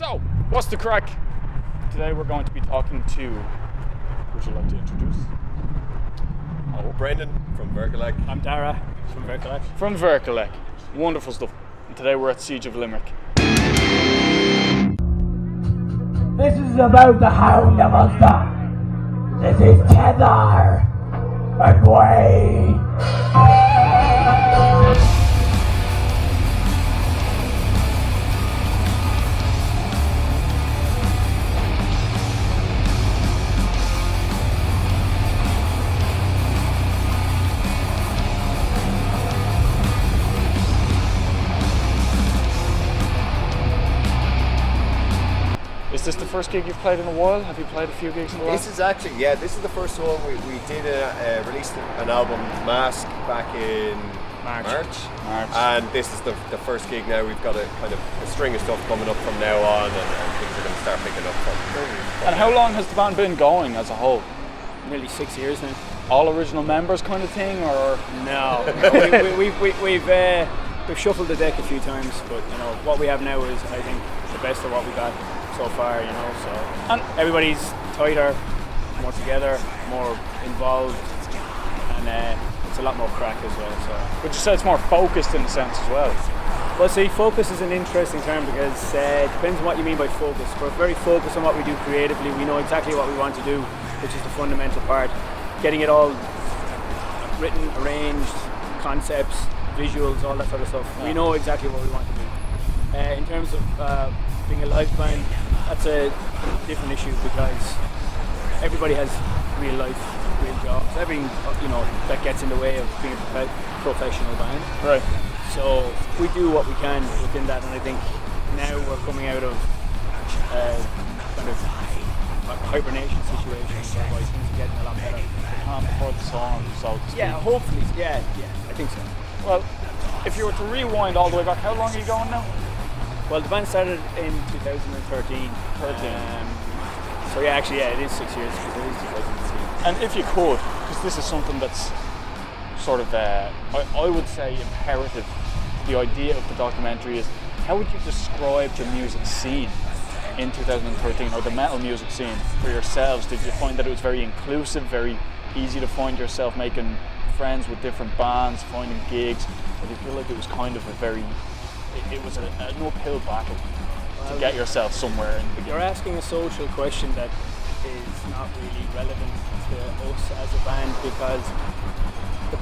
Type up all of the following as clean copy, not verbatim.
So, what's the crack? Today we're going to be talking to, would you like to introduce? Oh, Brendan from Vircolac. I'm Dara from Vircolac. From Vircolac. Wonderful stuff. And today we're at Siege of Limerick. This is about the Hound of Ulster. This is Tether and Way. Is this the first gig you've played in a while? Have you played a few gigs in a while? This is actually, this is the first one we did released an album, Mask, back in March. And this is the first gig now. We've got a string of stuff coming up from now on, and things are going to start picking up from. And how long has the band been going as a whole? Nearly 6 years now. All original members kind of thing, or? No. We've shuffled the deck a few times, but what we have now is, I think, the best of what we got so far, so and everybody's tighter, more together, more involved, and it's a lot more crack as well. So, would you say it's more focused in a sense as well? Well, see, focus is an interesting term because it depends on what you mean by focus. We're very focused on what we do creatively. We know exactly what we want to do, which is the fundamental part. Getting it all written, arranged, concepts, visuals, all that sort of stuff. Yeah. We know exactly what we want to do. In terms of being a live band, that's a different issue because everybody has real life, real jobs, everything that gets in the way of being a professional band. Right. So we do what we can within that, and I think now we're coming out of kind of a hibernation situation whereby things are getting a lot better. Before the song, so to speak. Yeah, hopefully. Yeah, I think so. Well, if you were to rewind all the way back, how long are you going now? Well, the band started in 2013. So it is 6 years. It is 2013. And if you could, because this is something that's sort of, I would say, imperative to the idea of the documentary is, how would you describe the music scene in 2013, or the metal music scene for yourselves? Did you find that it was very inclusive, very easy to find yourself making friends with different bands, finding gigs, or do you feel like it was kind of it was an uphill battle to get yourself somewhere in the beginning? You're asking a social question that is not really relevant to us as a band, because the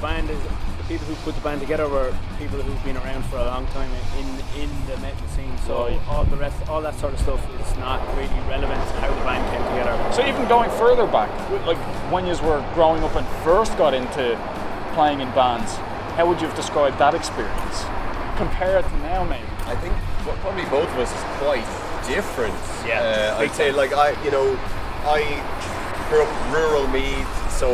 people who put the band together were people who've been around for a long time in the metal scene. So right. all that sort of stuff is not really relevant to how the band came together. So even going further back, like when you were growing up and first got into playing in bands, how would you have described that experience? Compare it to now, maybe. I think probably both of us is quite different. Yeah. I'd say I grew up rural Meath, so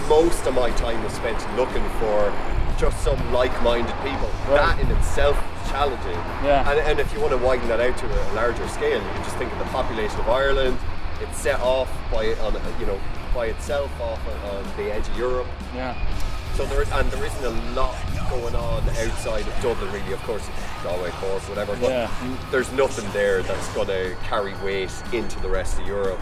most of my time was spent looking for just some like-minded people. Right. That in itself is challenging. Yeah. And if you want to widen that out to a larger scale, you can just think of the population of Ireland. It's set off by itself off on the edge of Europe. Yeah. So there isn't a lot going on outside of Dublin, really. Of course, Galway, Cork, whatever. But there's nothing there that's going to carry weight into the rest of Europe.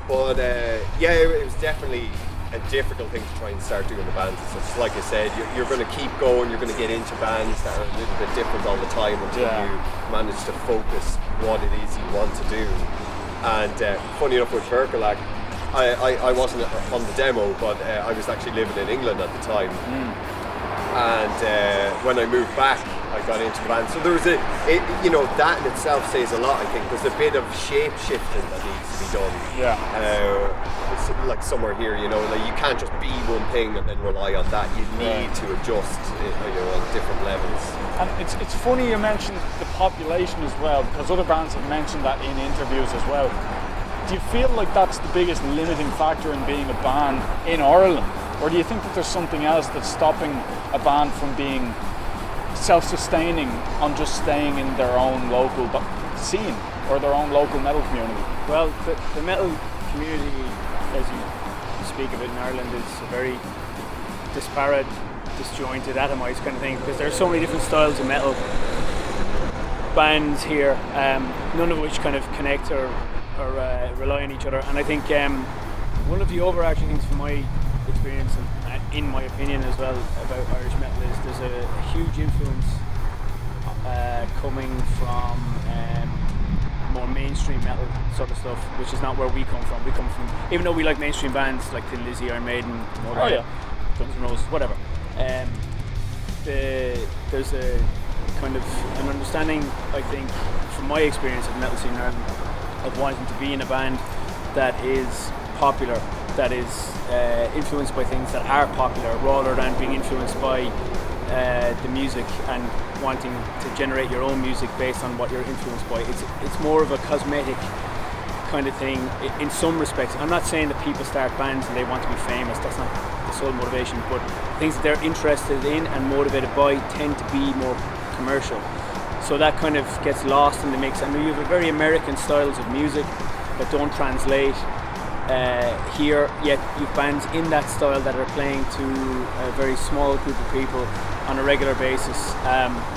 But it was definitely a difficult thing to try and start doing the bands. It's like I said, you're going to keep going. You're going to get into bands that are a little bit different all the time until you manage to focus what it is you want to do. And funny enough, with Vircolac, I wasn't on the demo, but I was actually living in England at the time. And when I moved back, I got into the band. So there was that in itself says a lot. I think there's a bit of shape shifting that needs to be done. Yeah. It's like somewhere here, like you can't just be one thing and then rely on that. You need to adjust, on different levels. And it's funny you mentioned the population as well, because other bands have mentioned that in interviews as well. Do you feel like that's the biggest limiting factor in being a band in Ireland? Or do you think that there's something else that's stopping a band from being self-sustaining on just staying in their own local scene or their own local metal community? Well, the metal community, as you speak of it in Ireland, is a very disparate, disjointed, atomized kind of thing, because there are so many different styles of metal. bands here, none of which kind of connect or rely on each other. And I think one of the overarching things from my experience, and in my opinion as well, about Irish metal is there's a huge influence coming from more mainstream metal sort of stuff, which is not where we come from. We come from, even though we like mainstream bands like Thin Lizzy, Iron Maiden, Motorhead, Guns N' Roses, whatever. There's a kind of an understanding, I think, from my experience of the metal scene in Ireland, of wanting to be in a band that is popular, that is influenced by things that are popular, rather than being influenced by the music and wanting to generate your own music based on what you're influenced by. It's more of a cosmetic kind of thing in some respects. I'm not saying that people start bands and they want to be famous, that's not the sole motivation, but things that they're interested in and motivated by tend to be more commercial. So that kind of gets lost in the mix, and you have a very American styles of music that don't translate here, yet you've bands in that style that are playing to a very small group of people on a regular basis,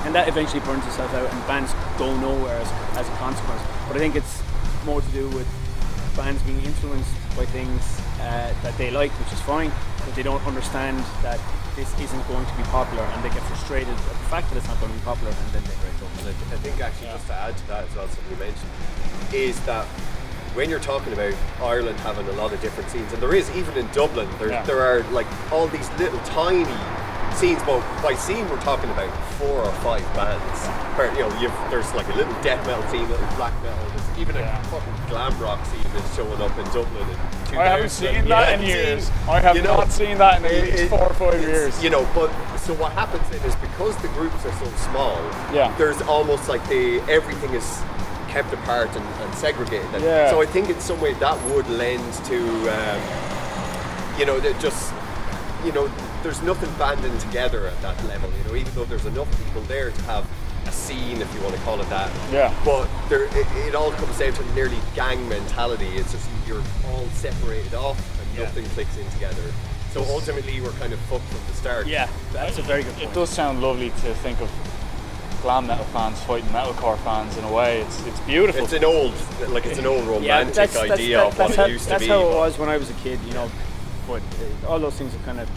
and that eventually burns itself out and bands go nowhere as a consequence. But I think it's more to do with bands being influenced by things that they like, which is fine, but they don't understand that this isn't going to be popular, and they get frustrated at the fact that it's not going to be popular, and then they break up. And I think actually just to add to that as well, something you mentioned, is that when you're talking about Ireland having a lot of different scenes, and there is, even in Dublin, there are like all these little tiny scenes, but by scene we're talking about 4 or 5 bands. Where, you know, there's like a little death metal scene, little black metal, there's even a fucking glam rock scene that's showing up in Dublin in 2000. I haven't seen that in years. I have not seen that in at least 4 or 5 years. You know, but so what happens then is, because the groups are so small, there's almost like everything is kept apart and segregated. And so I think in some way that would lend to, you know, just, you know, there's nothing banding together at that level, you know, even though there's enough people there to have a scene, if you want to call it that. But it all comes down to nearly gang mentality. It's just you're all separated off and nothing clicks in together. So ultimately we're kind of fucked from the start. Yeah, that's a very good point. It does sound lovely to think of glam metal fans fighting metalcore fans in a way. It's beautiful. It's an old romantic idea of what it used to be. That's how it was when I was a kid, you know. But all those things are kind of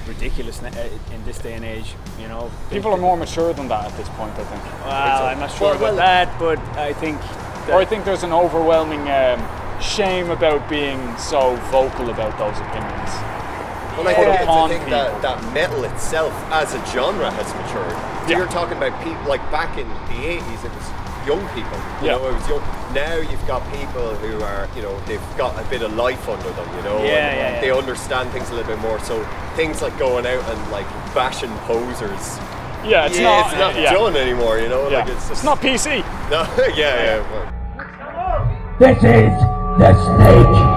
ridiculous in this day and age, you know. People are more mature than that at this point, I think. Well, I'm not sure about that, but I think I think there's an overwhelming shame about being so vocal about those opinions. Well, I think that metal itself as a genre has matured. So you're talking about people like back in the 80s, it was young people. You know, it was young. Now you've got people who are, you know, they've got a bit of life under them, you know, and they understand things a little bit more. So things like going out and like bashing posers. It's not done anymore, you know. Like it's not PC. No, This is the snake.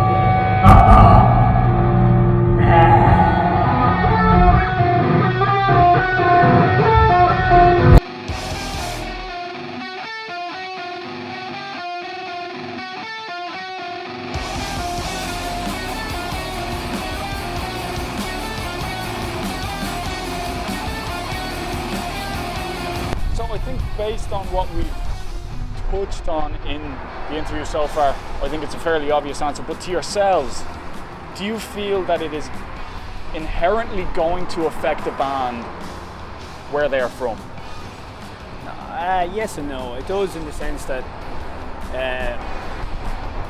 So I think based on what we've touched on in the interview so far, I think it's a fairly obvious answer, but to yourselves, do you feel that it is inherently going to affect a band where they're from? Yes and no. It does, in the sense that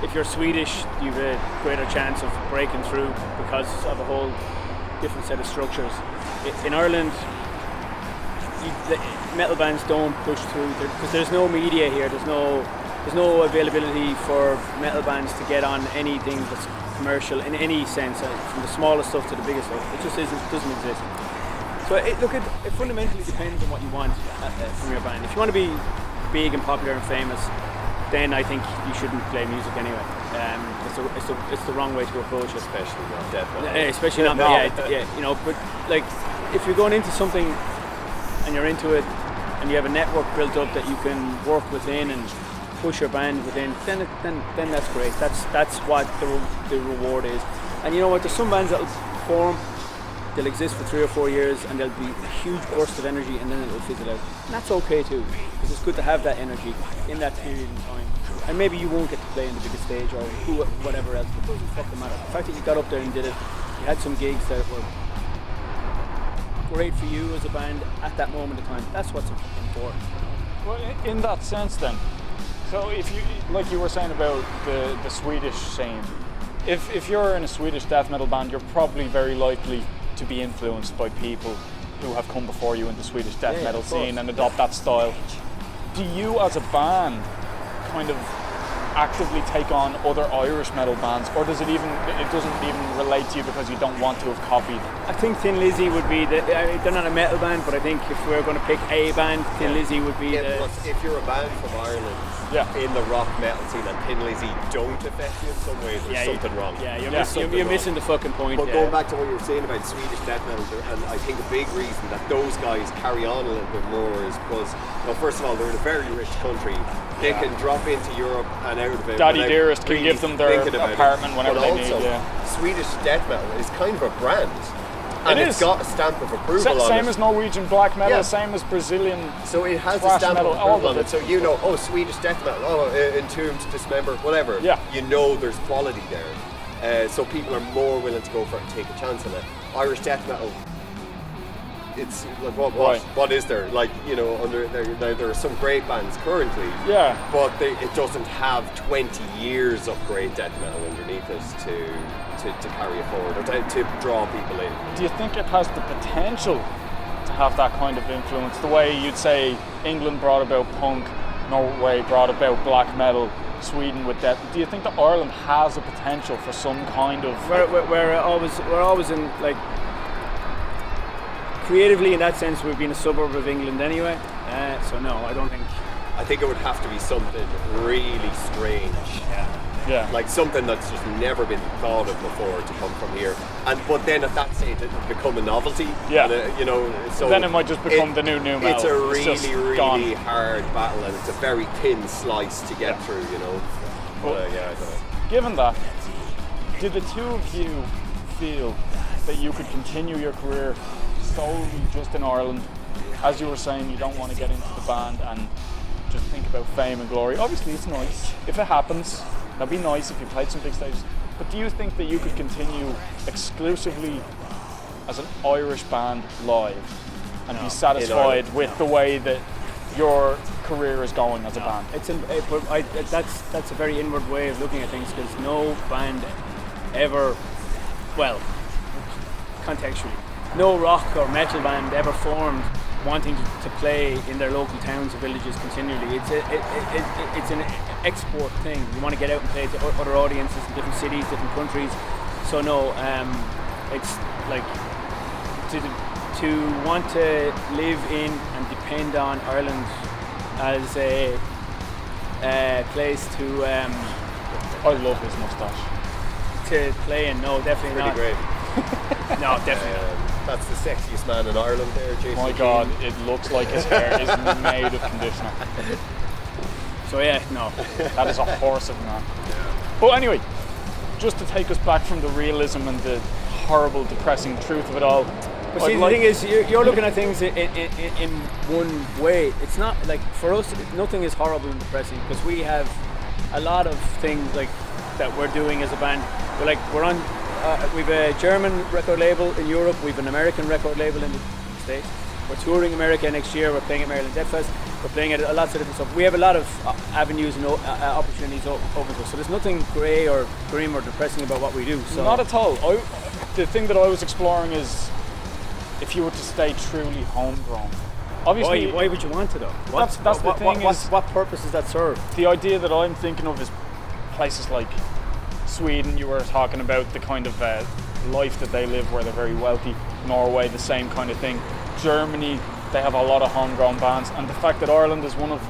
if you're Swedish, you have a greater chance of breaking through because of a whole different set of structures. In Ireland, the metal bands don't push through because there's no media here. There's no availability for metal bands to get on anything that's commercial in any sense, from the smallest stuff to the biggest stuff. It just doesn't exist. So it fundamentally depends on what you want from your band. If you want to be big and popular and famous, then I think you shouldn't play music anyway. It's the wrong way to approach it. Especially not death metal. Especially not you know. But like, if you're going into something and you're into it, and you have a network built up that you can work within and push your band within, then that's great. That's what the reward is. And you know what? There's some bands that'll perform they'll exist for 3 or 4 years, and there'll be a huge burst of energy, and then it'll fizzle out. And that's okay too, because it's good to have that energy in that period in time. And maybe you won't get to play in the biggest stage or whatever else, but it doesn't fucking matter. The fact that you got up there and did it, you had some gigs that were great for you as a band at that moment in time. That's what's important. Well, in that sense then, so if you, like you were saying about the Swedish scene, if you're in a Swedish death metal band, you're probably very likely to be influenced by people who have come before you in the Swedish death metal scene and adopt that style. Do you as a band kind of actively take on other Irish metal bands, or doesn't even relate to you because you don't want to have copied? I think Thin Lizzy would be they're not a metal band, but I think if we're going to pick a band, Thin Lizzy would be plus, if you're a band from Ireland in the rock metal scene and Thin Lizzy don't affect you in some way, there's something wrong. Yeah, you're missing the fucking point. But going back to what you were saying about Swedish death metal, and I think a big reason that those guys carry on a little bit more is because, well, first of all, they're in a very rich country. They can drop into Europe and out of it. Daddy Dearest can give them their apartment whenever they need. Swedish death metal is kind of a brand. And it's got a stamp of approval on it. Same as Norwegian black metal, same as Brazilian. So it has a stamp of approval on it. So you know, Swedish death metal, Entombed, Dismember, whatever. Yeah. You know there's quality there. So people are more willing to go for it and take a chance on it. Irish death metal, it's like what is there? Like, you know, there are some great bands currently. Yeah. But it doesn't have 20 years of great death metal underneath us to carry it forward or to draw people in. Do you think it has the potential to have that kind of influence? The way you'd say England brought about punk, Norway brought about black metal, Sweden with death. Do you think that Ireland has a potential for some kind of? We're always in, like, creatively in that sense we've been a suburb of England anyway. So no, I don't think. I think it would have to be something really strange. Yeah. Like something that's just never been thought of before to come from here. But then at that stage it would become a novelty. Yeah. And, you know, so then it might just become the new metal. It's a really hard battle, and it's a very thin slice to get through, you know. But, I don't know. Given that, did the two of you feel that you could continue your career solely just in Ireland? As you were saying, you don't want to get into the band and just think about fame and glory. Obviously it's nice if it happens. That'd be nice if you played some big stages. But do you think that you could continue exclusively as an Irish band live and be satisfied with the way that your career is going as a band? That's a very inward way of looking at things, because no band ever, well, contextually, no rock or metal band ever formed wanting to play in their local towns or villages continually. It's an export thing. You want to get out and play to other audiences in different cities, different countries. So no, it's like to want to live in and depend on Ireland as a place to. I love his moustache. To play in, no, definitely not. Pretty great. No, definitely not. That's the sexiest man in Ireland there, Jason. My God, it looks like his hair is made of conditioner. So yeah, no. That is a horse of a man. But anyway, just to take us back from the realism and the horrible, depressing truth of it all. But see, the thing is, you're looking at things in one way. It's not, like, for us, nothing is horrible and depressing, because we have a lot of things like that we're doing as a band. We're on. We've a German record label in Europe, we've an American record label in the States. We're touring America next year, we're playing at Maryland Death Fest, we're playing at lots of different stuff. We have a lot of avenues and opportunities open to us, so there's nothing grey or grim or depressing about what we do. So. Not at all. The thing that I was exploring is if you were to stay truly homegrown. Obviously, why would you want to though? That's the thing. What purpose does that serve? The idea that I'm thinking of is places like Sweden. You were talking about the kind of life that they live where they're very wealthy. Norway, the same kind of thing. Germany, they have a lot of homegrown bands, and the fact that Ireland is one of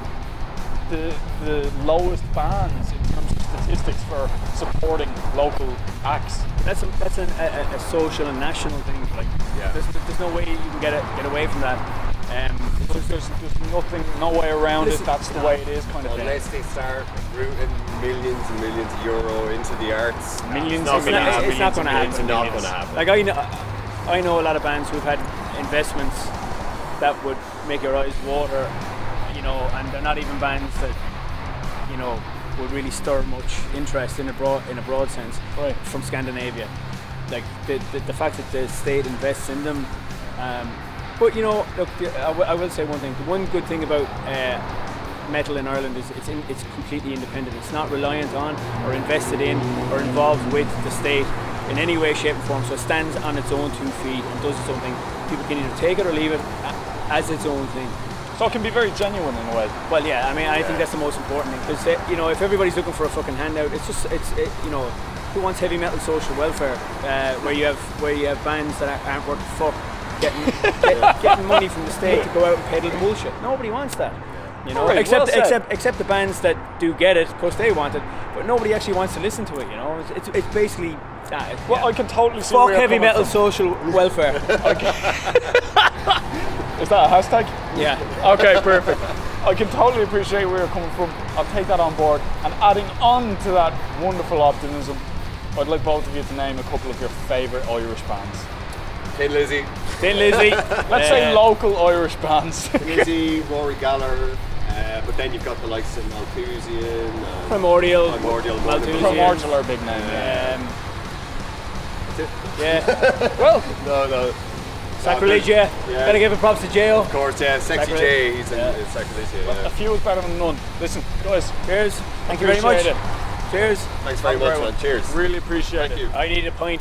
the lowest bands in terms of statistics for supporting local acts. That's a social and national thing. Like, there's no way you can get away from that. There's nothing, no way around it. That's the way it is, kind of thing. Unless they start rooting millions and millions of euro into the arts, millions it's not going to happen. It's not going to happen. Like, I know, I know a lot of bands who've had investments that would make your eyes water, you know, and they're not even bands that, you know, would really stir much interest in a broad sense from Scandinavia. Like the fact that the state invests in them. But you know, look, I will say one thing. The one good thing about metal in Ireland is it's completely independent. It's not reliant on or invested in or involved with the state in any way, shape, or form. So it stands on its own 2 feet and does its own thing. People can either take it or leave it as its own thing. So it can be very genuine in a way. Well, yeah. I mean, I think that's the most important thing, because you know, if everybody's looking for a fucking handout, you know, who wants heavy metal social welfare where you have bands that aren't worth the fuck getting money from the state to go out and peddle the bullshit? Nobody wants that. You know, Right, except the bands that do get it, of course they want it, but nobody actually wants to listen to it. You know, it's basically. Well, I can totally see fuck where you're heavy coming metal from. social welfare. Is that a hashtag? Yeah. Okay, perfect. I can totally appreciate where you're coming from. I'll take that on board. And adding on to that wonderful optimism, I'd like both of you to name a couple of your favourite Irish bands. Tin Lizzy. Let's say local Irish bands. Tin Lizzy, Rory Gallagher, but then you've got the likes of Malthusian. Primordial. Malthusian. Primordial are a big name. Yeah. Well, No. Sacrilege, yeah. Gotta give a props to J.O. Of course, yeah. Sexy Sacrilege. J, he's in Sacrilege, yeah. a few is better than none. Listen, guys, Cheers. Thank you very much. appreciate it. Cheers. Thanks very much, man. Cheers. Really appreciate Thank it. you. I need a pint.